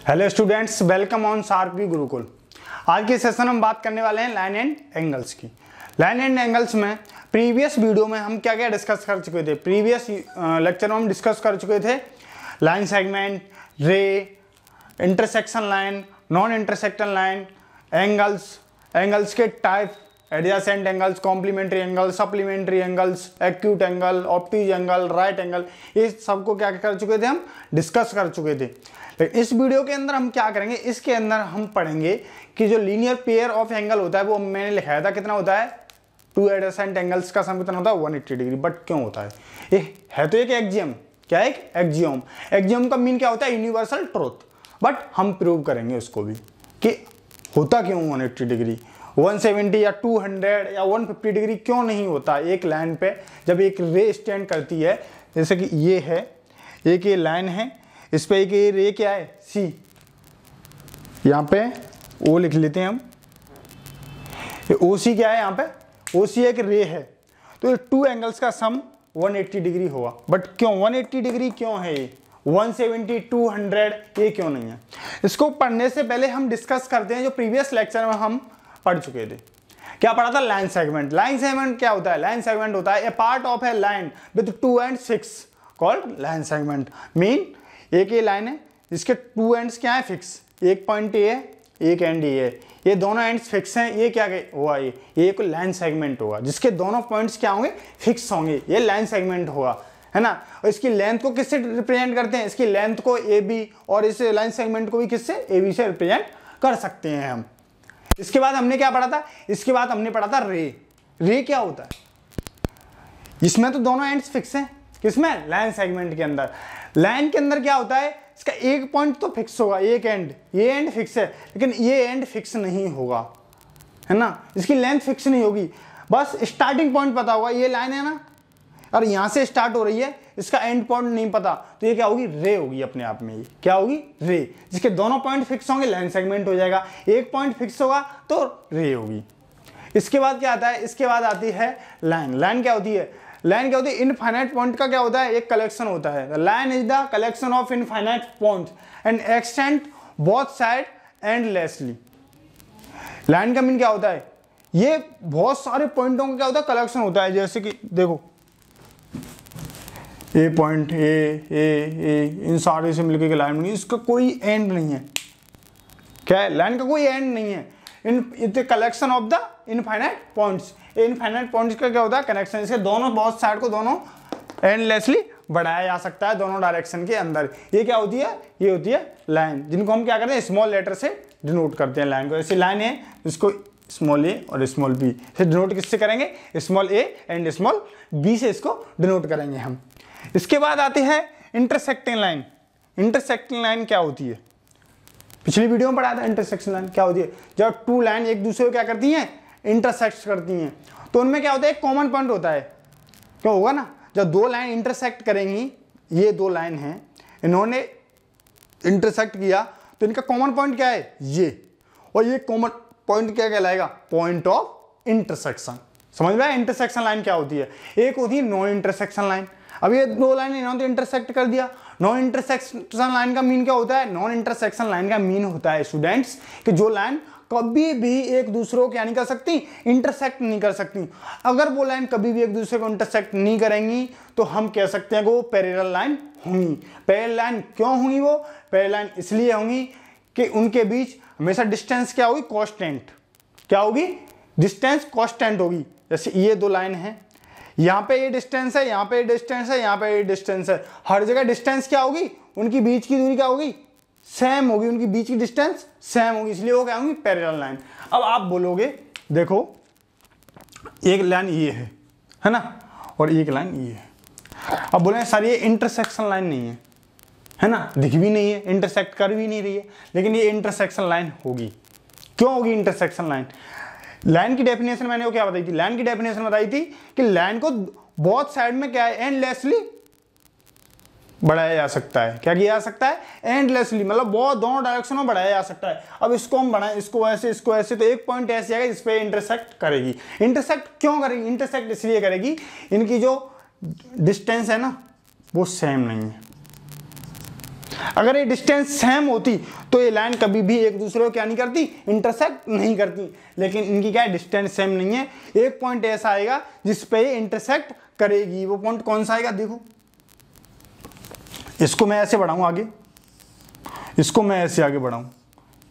Hello students, welcome on sharpy Gurukul. आज के session हम बात करने वाले हैं लाइन एंड एंगल्स की। लाइन एंड एंगल्स में प्रीवियस वीडियो में हम क्या क्या डिस्कस कर चुके थे। प्रीवियस लेक्चर में हम डिस्कस कर चुके थे line segment, ray, intersection line, non intersection line, angles, angles के type, adjacent angles, complementary angle, supplementary angles, acute angle, obtuse angle, right angle, ये सबको क्या कर चुके थे, हम डिस्कस कर चुके थे। लेकिन इस वीडियो के अंदर हम क्या करेंगे, इसके अंदर हम पढ़ेंगे कि जो लीनियर पेयर ऑफ एंगल होता है वो मैंने लिखाया था कितना होता है, टू एडजेसेंट एंगल्स का सम कितना होता है 180 डिग्री। बट क्यों होता है, ये है तो एक एक्सियम, क्या है, एक एक्सियम। एक्सियम का मीन क्या होता है, यूनिवर्सल ट्रूथ। बट हम प्रूव करेंगे उसको भी कि होता क्यों 180 डिग्री, 170 या 200 या 150 डिग्री क्यों नहीं होता एक लाइन पे जब एक रे स्टैंड करती है। जैसे कि ये है, एक ये लाइन है, इस पे एक ये रे क्या है, सी, यहाँ पे ओ लिख लेते हैं हम, ये ओ सी क्या है, यहाँ पे ओ सी एक रे है, तो ये टू एंगल्स का सम 180 डिग्री होगा। बट क्यों 180 डिग्री क्यों है, ये 170, 200 ये क्यों नहीं है। इसको पढ़ने से पहले हम डिस्कस करते हैं जो प्रीवियस लेक्चर में हम पढ़ चुके थे। क्या पढ़ा था, लाइन सेगमेंट। लाइन सेगमेंट क्या होता है, लाइन सेगमेंट होता है a part of a line with two ends fix called line segment. Mean एक ये लाइन है, इसके टू एंड्स क्या है, फिक्स, एक पॉइंट ए है, एक एंड ए है, ये दोनों एंड्स फिक्स हैं, ये क्या हुआ, ये एक लाइन सेगमेंट होगा जिसके दोनों पॉइंट्स क्या होंगे, फिक्स होंगे, ये लाइन सेगमेंट होगा, है ना। और इसकी लेंथ को किससे रिप्रेजेंट करते हैं, इसकी लेंथ को ए बी, और इस लाइन सेगमेंट को भी किससे, ए बी से रिप्रेजेंट कर सकते हैं हम। इसके बाद हमने क्या पढ़ा था, इसके बाद हमने पढ़ा था रे। रे क्या होता है, इसमें तो दोनों एंड्स फिक्स हैं, किसमें, लाइन सेगमेंट के अंदर। लाइन के अंदर क्या होता है, इसका एक पॉइंट तो फिक्स होगा, एक एंड, ये एंड फिक्स है, लेकिन ये एंड फिक्स नहीं होगा, है ना, इसकी लेंथ फिक्स नहीं होगी, बस स्टार्टिंग पॉइंट पता होगा, ये लाइन है ना, और यहां से स्टार्ट हो रही है, इसका एंड पॉइंट नहीं पता, तो ये क्या होगी, रे होगी अपने आप में। ये क्या होगी, रे, जिसके दोनों पॉइंट फिक्स होंगे लाइन सेगमेंट हो जाएगा, एक पॉइंट फिक्स होगा तो रे होगी। इसके बाद क्या आता है, इसके बाद आती है लाइन। लाइन क्या होती है, लाइन क्या होती है, इनफाइनाइट पॉइंट का क्या होता है, एक कलेक्शन होता है। Line is the collection of infinite points and extend both side endlessly. Line का मीन क्या होता है, ये बहुत सारे पॉइंटों का क्या होता है, कलेक्शन होता है। जैसे कि देखो, ए पॉइंट, ए इन सारे से मिलकर के लाइन बनी, इसका कोई एंड नहीं है। क्या है, लाइन का कोई एंड नहीं है। It collection of the infinite points. Infinite points का क्या होता है, कनेक्शन, इसके दोनों बहुत साइड को दोनों एंडलेसली बढ़ाया जा सकता है दोनों डायरेक्शन के अंदर। ये क्या होती है, ये होती है लाइन, जिनको हम क्या करते हैं, स्मॉल लेटर से डिनोट करते हैं लाइन को। ऐसी लाइन है जिसको स्मॉल ए और स्मॉल बी से डिनोट किससे करेंगे, small a and small b से इसको डिनोट करेंगे हम। इसके बाद आती है इंटरसेक्टिंग लाइन। इंटरसेक्टिंग लाइन क्या होती है, पिछली वीडियो में पढ़ाया था इंटरसेक्शन लाइन क्या होती है। जब टू लाइन एक दूसरे को क्या करती हैं, इंटरसेक्ट करती हैं, तो उनमें क्या होता है, एक कॉमन पॉइंट होता है। क्यों होगा ना, जब दो लाइन इंटरसेक्ट करेंगी, ये दो लाइन हैं, इन्होंने इंटरसेक्ट किया, तो इनका कॉमन पॉइंट क्या है, ये, और ये कॉमन पॉइंट क्या कहलाएगा, पॉइंट ऑफ इंटरसेक्शन। समझ में आया इंटरसेक्शन लाइन क्या होती है। एक होती है नॉन इंटरसेक्शन लाइन। अब ये दो लाइन इन्होंने तो इंटरसेक्ट कर दिया। नॉन इंटरसेक्शन लाइन का मीन क्या होता है, नॉन इंटरसेक्शन लाइन का मीन होता है स्टूडेंट्स कि जो लाइन कभी भी एक दूसरे को क्या नहीं कर सकती, इंटरसेक्ट नहीं कर सकती। अगर वो लाइन कभी भी एक दूसरे को इंटरसेक्ट नहीं करेंगी तो हम कह सकते हैं कि वो पैरेलल लाइन होंगी। पैरेलल लाइन क्यों होंगी, वो पैरेलल लाइन इसलिए होंगी कि उनके बीच हमेशा डिस्टेंस क्या होगी, कांस्टेंट। क्या होगी, डिस्टेंस कांस्टेंट होगी। जैसे ये दो लाइन है, यहाँ पे ये डिस्टेंस है, यहाँ पे ये डिस्टेंस है, यहाँ पे ये डिस्टेंस है, हर जगह डिस्टेंस क्या होगी, उनकी बीच की दूरी क्या होगी, सेम होगी, उनकी बीच की डिस्टेंस सेम होगी, इसलिए वो क्या होंगी, पैरेलल लाइन। अब आप बोलोगे, देखो एक लाइन ये है ना, और एक लाइन ये है। अब बोले सर ये इंटरसेक्शन लाइन नहीं है ना, दिख भी नहीं है, इंटरसेक्ट कर भी नहीं रही है, लेकिन ये इंटरसेक्शन लाइन होगी। क्यों होगी इंटरसेक्शन लाइन, लाइन की डेफिनेशन मैंने वो क्या बताई थी, लाइन की डेफिनेशन बताई थी कि लाइन को बोथ साइड में क्या है, एंडलेसली बढ़ाया जा सकता है। क्या किया जा सकता है, एंडलेसली, मतलब बहुत दोनों डायरेक्शन में बढ़ाया जा सकता है। अब इसको हम बढ़ाएं, इसको ऐसे, तो एक पॉइंट ऐसे आएगा जिस पे इंटरसेक्ट करेगी। इंटरसेक्ट क्यों करेगी, इंटरसेक्ट इसलिए करेगी, इनकी जो डिस्टेंस है ना वो सेम नहीं है। अगर ये डिस्टेंस सेम होती तो ये लाइन कभी भी एक दूसरे को क्या नहीं करती, इंटरसेक्ट नहीं करती, लेकिन इनकी क्या है, डिस्टेंस सेम नहीं है। एक पॉइंट ऐसा आएगा जिस पे ये इंटरसेक्ट करेगी, वो पॉइंट कौन सा आएगा, देखो इसको मैं ऐसे बढ़ाऊं आगे, इसको मैं ऐसे आगे बढ़ाऊं,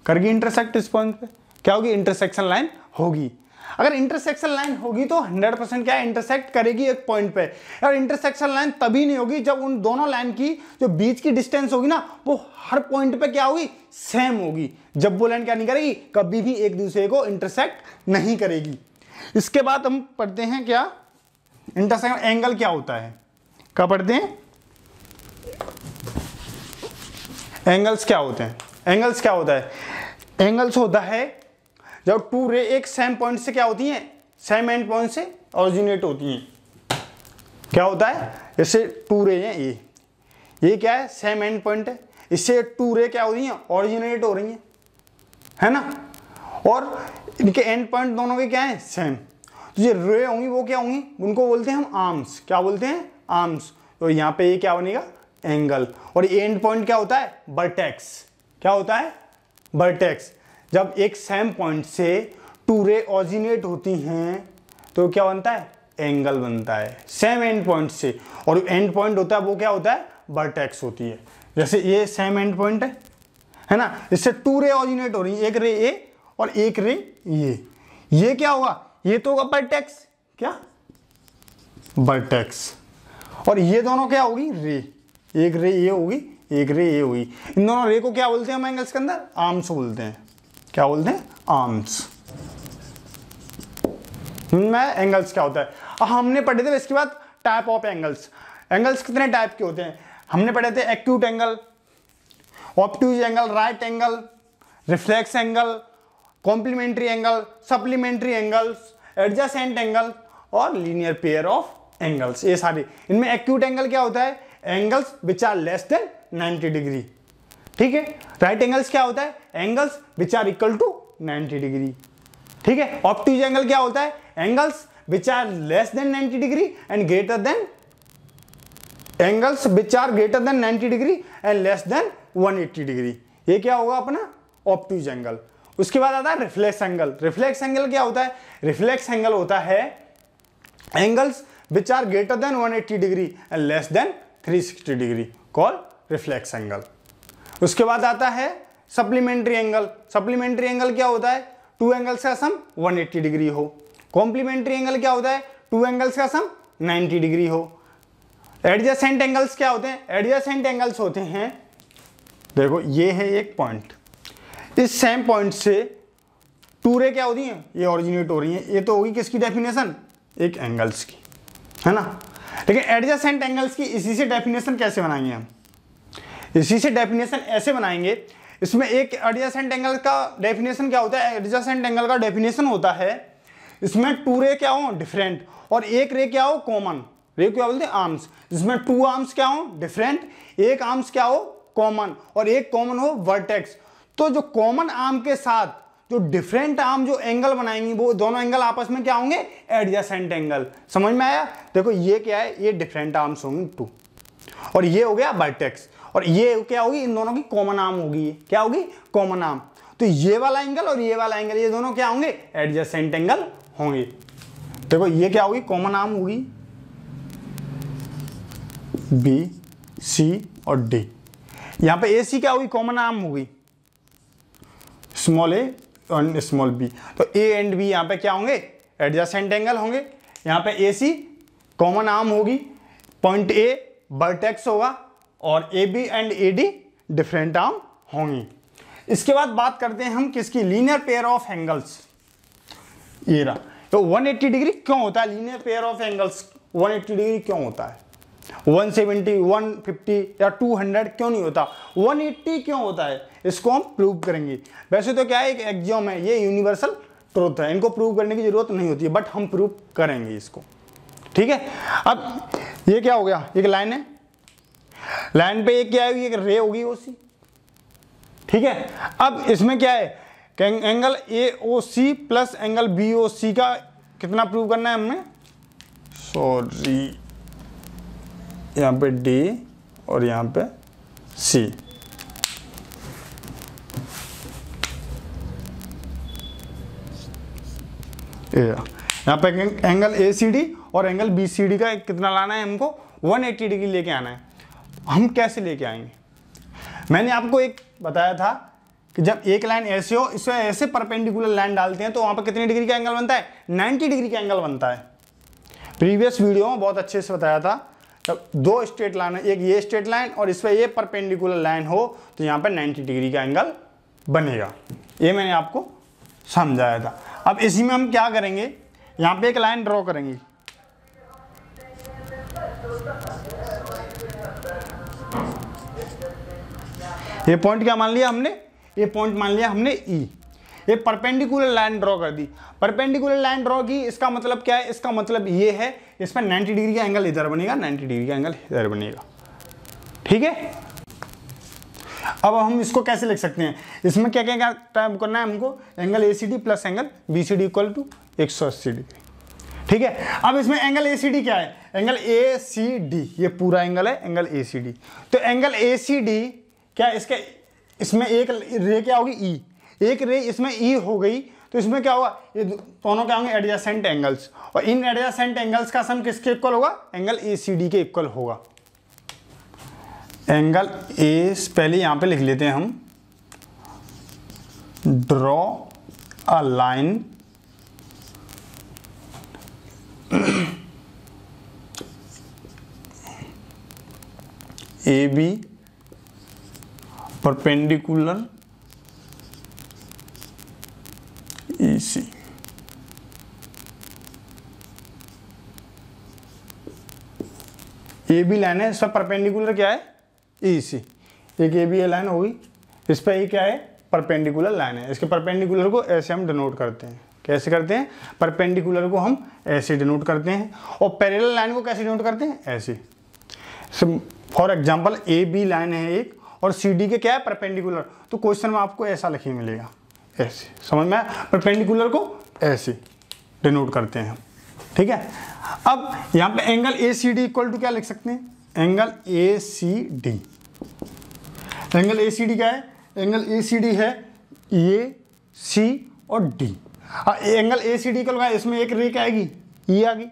करगी इंटरसेक्ट इस पॉइंट पे, क्या होगी, इंटरसेक्शन लाइन होगी। अगर इंटरसेक्शन लाइन होगी तो 100% क्या है, इंटरसेक्ट करेगी एक पॉइंट पे। और इंटरसेक्शन लाइन तभी नहीं होगी जब उन दोनों लाइन की जो बीच की डिस्टेंस होगी ना, वो हर पॉइंट पे क्या होगी, सेम होगी। जब वो लाइन क्या नहीं करेगी, कभी भी एक दूसरे को इंटरसेक्ट नहीं करेगी। इसके बाद हम पढ़ते हैं क्या, इंटरसेक्शन एंगल क्या होता है, क्या पढ़ते हैं, एंगल्स क्या होते हैं। एंगल्स क्या होता है, एंगल्स होता है जब टू रे एक सेम पॉइंट से क्या होती हैं, सेम एंड पॉइंट से ऑरिजिनेट होती हैं। क्या होता है, जैसे टू रे हैं, ये क्या है, सेम एंड पॉइंट है, इससे टू रे क्या हो रही हैं, ऑरिजिनेट हो रही हैं, है ना, और इनके एंड पॉइंट दोनों के क्या है, सेम। तो ये रे होंगी वो क्या होंगी, उनको बोलते हैं हम आर्म्स, क्या बोलते हैं, आर्म्स। तो यहाँ पे ये क्या बनेगा, एंगल। और एंड पॉइंट क्या होता है, वर्टेक्स, क्या होता है, वर्टेक्स। जब एक सेम पॉइंट से टू रे ऑरिजिनेट होती हैं तो क्या बनता है, एंगल बनता है, सेम एंड पॉइंट से। और एंड पॉइंट होता है वो क्या होता है, वर्टेक्स होती है। जैसे ये सेम एंड पॉइंट है ना, इससे टू रे ऑरिजिनेट हो रही है, एक रे ए और एक रे ये क्या होगा, ये तो होगा वर्टेक्स, क्या, वर्टेक्स। और ये दोनों क्या होगी, रे, एक रे ये होगी, एक रे ये होगी। इन दोनों रे को क्या बोलते हैं हम एंगल्स के अंदर, आर्म्स बोलते हैं, क्या बोलते हैं, आर्म्स। मैं एंगल्स क्या होता है हमने पढ़े थे। इसके बाद टाइप ऑफ एंगल्स, एंगल्स कितने टाइप के होते हैं हमने पढ़े थे, acute angle, obtuse angle, right angle, reflex angle, complementary angle, supplementary angles, adjacent angle और लीनियर पेयर ऑफ एंगल्स, ये सारे। इनमें एक्यूट एंगल क्या होता है, angles which are less than 90 degree, ठीक है। राइट एंगल्स क्या होता है, angles which are equal to 90 degree, ठीक है। ऑब्ट्यूज एंगल क्या होता है, angles which are less than 90 degree and greater than, angles which are greater than 90 degree and less than 180 degree, ये क्या होगा अपना ऑब्ट्यूज एंगल। उसके बाद आता है रिफ्लेक्स एंगल। रिफ्लेक्स एंगल क्या होता है, रिफ्लेक्स एंगल होता है angles which are greater than 180 degree and less than 360 degree, call reflex angle. उसके बाद आता है सप्लीमेंट्री एंगल। सप्लीमेंट्री एंगल क्या होता है, टू एंगल्स का सम 180 डिग्री हो। कॉम्प्लीमेंट्री एंगल क्या होता है, टू एंगल्स का सम 90 डिग्री हो। एडजेसेंट एंगल्स क्या होते हैं, एडजेसेंट एंगल्स होते हैं, देखो ये है एक पॉइंट, इस सेम पॉइंट से टू रे क्या होती हैं, ये ऑरिजिनेट हो रही हैं, ये तो होगी किसकी डेफिनेशन, एक एंगल्स की, है ना। लेकिन एडजेसेंट एंगल्स की इसी से डेफिनेशन कैसे बनाएंगे हम, इसी से डेफिनेशन ऐसे बनाएंगे। इसमें एक एडजेसेंट एंगल का डेफिनेशन क्या होता है, एडजेसेंट एंगल का डेफिनेशन होता है इसमें टू रे क्या हो डिफरेंट और एक रे क्या हो कॉमन, रे क्या बोलते हैं आर्म्स, जिसमें टू आर्म्स क्या हो डिफरेंट, एक आर्म्स क्या हो कॉमन और एक कॉमन हो वर्टेक्स। तो जो कॉमन आर्म के साथ जो डिफरेंट आर्म जो एंगल बनाएंगी वो दोनों एंगल आपस में क्या होंगे, एडजेसेंट एंगल। समझ में आया, देखो ये क्या है, ये डिफरेंट आर्म्स होंगे टू और ये हो गया वर्टेक्स और ये क्या होगी, इन दोनों की कॉमन आर्म होगी, क्या होगी, कॉमन आर्म। तो ये वाला एंगल और ये वाला एंगल ये दोनों क्या होंगे, एडजेसेंट एंगल होंगे। देखो ये क्या होगी, कॉमन आर्म होगी बी सी और डी, यहां पे ए सी क्या होगी, कॉमन आर्म होगी स्मॉल ए और स्मॉल बी। तो ए एंड बी यहां पे क्या होंगे, एडजेसेंट एंगल होंगे। यहां पे ए सी कॉमन आर्म होगी, पॉइंट ए वर्टेक्स होगा और A B and A D different arm होंगी। इसके बाद बात करते हैं हम किसकी, लीनियर पेयर ऑफ एंगल्स। ये रहा, तो 180 डिग्री क्यों होता है, linear pair of angles 180 degree क्यों होता है, 170, 150 या 200 क्यों नहीं होता, 180 क्यों होता है, इसको हम प्रूव करेंगे। वैसे तो क्या है, एक एक्सियोम है, ये यूनिवर्सल ट्रूथ है, इनको प्रूव करने की जरूरत नहीं होती है, बट हम प्रूव करेंगे इसको, ठीक है। अब ये क्या हो गया, एक लाइन है, लाइन पे एक क्या है, एक रे होगी ओसी, ठीक है। अब इसमें क्या है, angle A O C plus angle B O C का कितना प्रूव करना है हमें, सॉरी यहाँ पे डी और यहाँ पे सी, यहाँ पे एंगल ACD और एंगल BCD का कितना लाना है हमको, 180 डिग्री लेके आना है। हम कैसे लेके आएंगे, मैंने आपको एक बताया था कि जब एक लाइन ऐसे हो, इसमें ऐसे परपेंडिकुलर लाइन डालते हैं तो वहाँ पर कितने डिग्री का एंगल बनता है, 90 डिग्री का एंगल बनता है। प्रीवियस वीडियो में बहुत अच्छे से बताया था, जब दो स्ट्रेट लाइन है, एक ये स्ट्रेट लाइन और इस पर ये परपेंडिकुलर लाइन हो तो यहाँ पर 90 डिग्री का एंगल बनेगा। ये मैंने आपको समझाया था। अब इसी में हम क्या करेंगे, यहाँ पे एक लाइन ड्रॉ करेंगे। ये पॉइंट क्या मान लिया हमने, ये पॉइंट मान लिया हमने E। ये परपेंडिकुलर लाइन ड्रॉ कर दी, परपेंडिकुलर लाइन ड्रॉ की, इसका मतलब क्या है, इसका मतलब ये है इस पर 90 डिग्री का एंगल इधर बनेगा, 90 डिग्री का एंगल इधर बनेगा। ठीक है, अब हम इसको कैसे लिख सकते हैं, इसमें क्या क्या टाइप करना है हमको, angle ACD plus angle BCD equal to 180 degree. ठीक है, अब इसमें एंगल ACD क्या है, एंगल ACD, ये पूरा एंगल है एंगल ACD। तो एंगल ACD क्या, इसके इसमें एक रे क्या होगी E, एक रे इसमें E हो गई तो इसमें क्या होगा, ये दोनों क्या होंगे एडजेसेंट एंगल्स, और इन एडजेसेंट एंगल्स का सम किसके इक्वल होगा, एंगल ACD के इक्वल होगा। एंगल ए पहले यहां पे लिख लेते हैं हम, draw a line AB perpendicular EC। AB line है, इसका परपेंडिकुलर क्या है EC। एक AB लाइन होगी, इस पर ये क्या है परपेंडिकुलर लाइन है, इसके परपेंडिकुलर को ऐसे हम डिनोट करते हैं। कैसे करते हैं, परपेंडिकुलर को हम ऐसे डिनोट करते हैं, और पैरेलल लाइन को कैसे डिनोट करते हैं, ऐसे। फॉर एग्जांपल AB लाइन है एक और CD के क्या है परपेंडिकुलर, तो क्वेश्चन में आपको ऐसा लिखे मिलेगा, ऐसे। समझ में, परपेंडिकुलर को ऐसे डिनोट करते हैं। ठीक है, अब यहाँ पे एंगल ACD इक्वल टू क्या लिख सकते हैं, एंगल ACD। एंगल ACD क्या है, एंगल ACD है ये C और D। एंगल ACD इक्वल क्या है, इसमें एक रे क्या आएगी, E आ गई,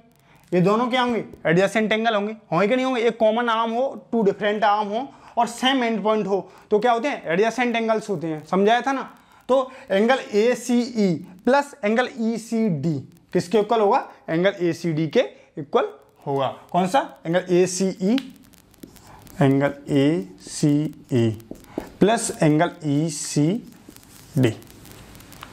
ये दोनों क्या होंगे एडजेसेंट एंगल होंगे कि नहीं होंगे। एक कॉमन आर्म हो, टू डिफरेंट आर्म हो और सेम एंड पॉइंट हो तो क्या होते हैं, एडजेसेंट एंगल्स होते हैं। समझाया था ना। तो angle ACE plus angle ECD किसके इक्वल होगा, एंगल ACD के इक्वल होगा। कौन सा, angle ACE, angle ACE plus angle ECD।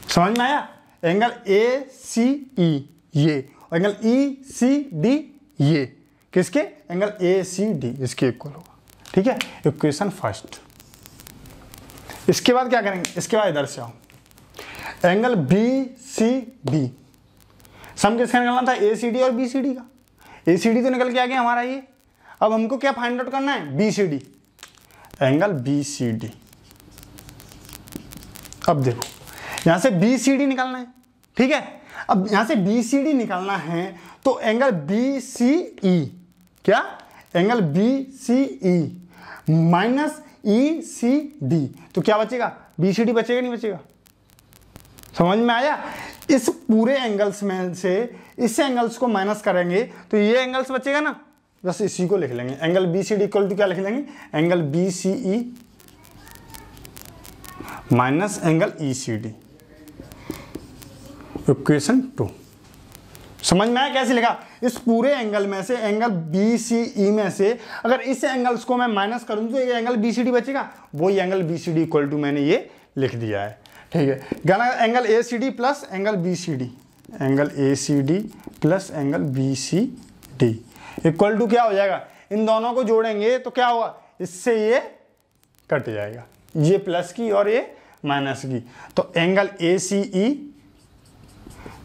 समझ में आया, एंगल ACE ये और एंगल ECD ये किसके, एंगल ACD इसके इक्वल होगा। ठीक है, इक्वेशन फर्स्ट। इसके बाद क्या करेंगे, इसके बाद इधर से आओ, एंगल BCD सम किसका निकलना था, ACD और BCD का। ACD तो निकल के आ गया हमारा ये, अब हमको क्या फाइंड आउट करना है, BCD, एंगल BCD। अब देखो यहां से BCD निकालना है। ठीक है, अब यहां से BCD निकालना है तो एंगल BCE, क्या, एंगल BCE माइनस ECD, तो क्या बचेगा, BCD बचेगा नहीं बचेगा। समझ में आया, इस पूरे एंगल्स में से इस एंगल्स को माइनस करेंगे तो ये एंगल्स बचेगा ना, बस इसी को लिख लेंगे। एंगल BCD इक्वल टू क्या लिख लेंगे, angle BCE minus angle ECD, equation 2। समझ में आया कैसे लिखा, इस पूरे एंगल में से एंगल BCE में से अगर इस एंगल्स को मैं माइनस करूं तो ये एंगल BCD बचेगा, वही एंगल BCD इक्वल टू मैंने ये लिख दिया है। ठीक है, गाना angle ACD plus angle BCD, angle ACD plus angle BCD equal to क्या हो जाएगा, इन दोनों को जोड़ेंगे तो क्या होगा, इससे ये कट जाएगा, ये प्लस की और ये माइनस की, तो angle ACE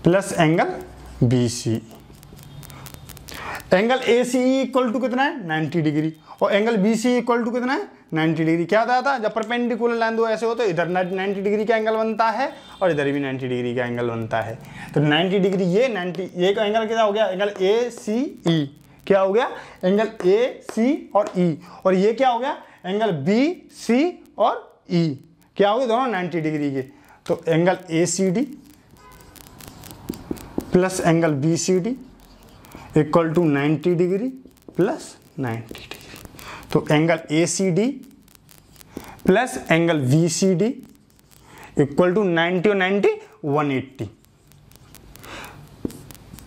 plus angle BCE। Angle ACE equal to कितना है 90 डिग्री और एंगल BCE इक्वल टू कितना है 90 डिग्री। क्या था जब परपेंडिकुलर लाइन दो ऐसे हो तो इधर 90 डिग्री का एंगल बनता है और इधर भी 90 डिग्री का एंगल बनता है। तो 90 डिग्री ये 90, ये का एंगल क्या हो गया, एंगल ACE क्या हो गया, एंगल AC और E, और ये क्या हो गया एंगल BC और E, क्या हो गए दोनों 90 डिग्री के। तो angle ACD plus angle B C D equal to 90 degree plus 90 degree. तो angle A C D plus angle V C D equal to 90 और 90 180।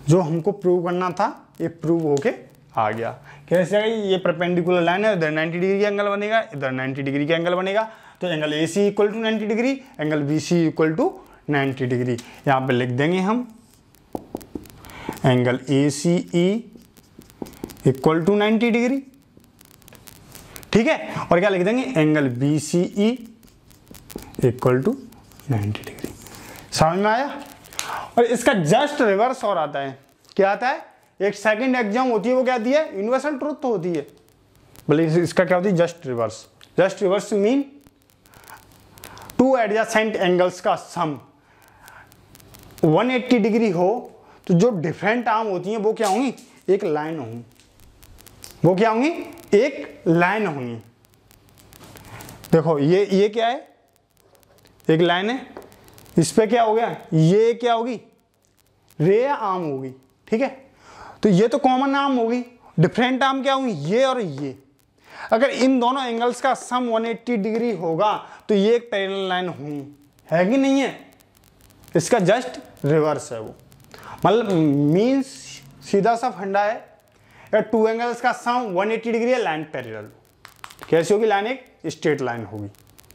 जो हमको प्रूव करना था ये प्रूव होके आ गया। कैसे आएगा? ये परपेंडिकुलर लाइन है, इधर 90 डिग्री का एंगल बनेगा, इधर 90 डिग्री का एंगल बनेगा। तो angle A C equal to 90 degree, angle B C equal to 90 degree. यहाँ पे लिख देंगे हम angle A C E equal to 90 degree, ठीक है। और क्या लिख देंगे? Angle B C E equal to 90 degree. समझ में आया? और इसका जस्ट रिवर्स और आता है। क्या आता है? एक सेकंड एग्जाम होती है, वो क्या आती है? यूनिवर्सल ट्रूथ तो होती है, बोले इसका क्या होती है? Just reverse. Just reverse mean two adjacent angles का सम 180 डिग्री हो तो जो डिफरेंट आर्म होती हैं वो क्या होंगी? एक लाइन होंगी। वो क्या होंगी? एक लाइन होंगी। देखो ये क्या है? एक लाइन है, इस पे क्या हो गया? ये क्या होगी? रे आर्म होगी, ठीक है। तो ये तो कॉमन आर्म होगी, डिफरेंट आर्म क्या होंगी? ये और ये। अगर इन दोनों एंगल्स का सम 180 डिग्री होगा तो ये एक पैरेलल लाइन होगी, है कि नहीं है? इसका जस्ट रिवर्स है वो। मतलब मीन्स सीधा सा फंडा है, या टू एंगल्स का सम 180 डिग्री है, लाइन पैरेलल। कैसी होगी? लाइन एक स्ट्रेट लाइन होगी,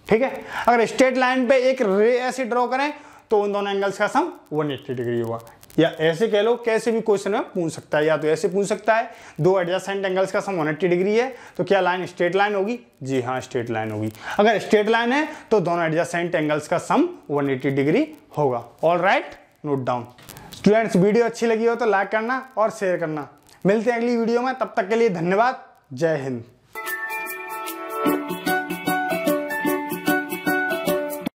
ठीक है। अगर स्ट्रेट लाइन पे एक रे ऐसे ड्रॉ करें तो उन दोनों एंगल्स का सम 180 डिग्री हुआ। या ऐसे कह लो, कैसे भी क्वेश्चन में पूछ सकता है। या तो ऐसे पूछ सकता है, दो एडजेसेंट एंगल्स का सम 180 डिग्री है तो क्या लाइन स्ट्रेट लाइन होगी? जी हाँ, स्ट्रेट लाइन होगी। अगर स्ट्रेट लाइन है तो दोनों एडजेसेंट एंगल्स का सम 180 डिग्री होगा। All right, note down. Students, video अच्छी लगी हो तो लाइक करना और शेयर करना। मिलते हैं अगली वीडियो में, तब तक के लिए धन्यवाद। जय हिंद।